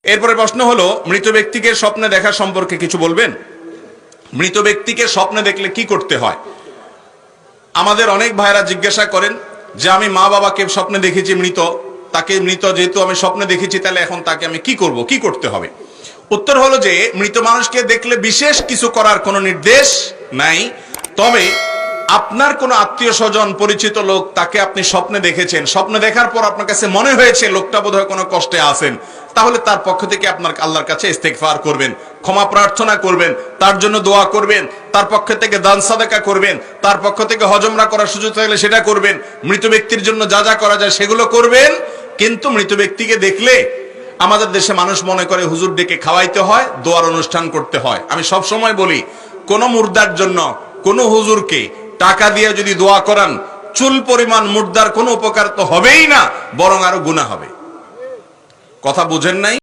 এরপরে প্রশ্ন হলো, মৃত ব্যক্তিকে স্বপ্নে দেখা সম্পর্কে কিছু বলবেন। মৃত ব্যক্তিকে স্বপ্নে দেখলে কি করতে হয়? আমাদের অনেক ভাইরা জিজ্ঞাসা করেন যে আমি মা বাবাকে স্বপ্নে দেখেছি মৃত, তাকে মৃত যেহেতু আমি স্বপ্নে দেখেছি, তাহলে এখন তাকে আমি কি করব, কি করতে হবে? উত্তর হলো যে মৃত মানুষকে দেখলে বিশেষ কিছু করার কোনো নির্দেশ নাই। তবে আপনার কোনো আত্মীয় স্বজন পরিচিত লোক, তাকে আপনি স্বপ্নে দেখেছেন, স্বপ্নে দেখার পর আপনার কাছে মনে হয়েছে লোকটা বোধহয় কোনো কষ্টে আছেন, তাহলে তার পক্ষ থেকে আপনার আল্লাহর কাছে ইস্তেগফার করবেন, ক্ষমা প্রার্থনা করবেন, তার জন্য দোয়া করবেন, তার পক্ষ থেকে দান সাদাকা করবেন, তার পক্ষ থেকে হজ উমরা করার সুযোগ থাকলে সেটা করবেন, মৃত ব্যক্তির জন্য যা যা করা যায় সেগুলো করবেন। কিন্তু মৃত ব্যক্তিকে দেখলে আমাদের দেশে মানুষ মনে করে হুজুর ডেকে খাওয়াইতে হয়, দোয়ার অনুষ্ঠান করতে হয়। আমি সব সময় বলি, কোন মুর্দার জন্য কোন হুজুরকে টাকা দিয়ে যদি দোয়া করান, চুল পরিমাণ মুর্দার কোনো উপকার তো হবেই না, বরং আরো গুনাহ হবে। কথা বুঝেন নাই?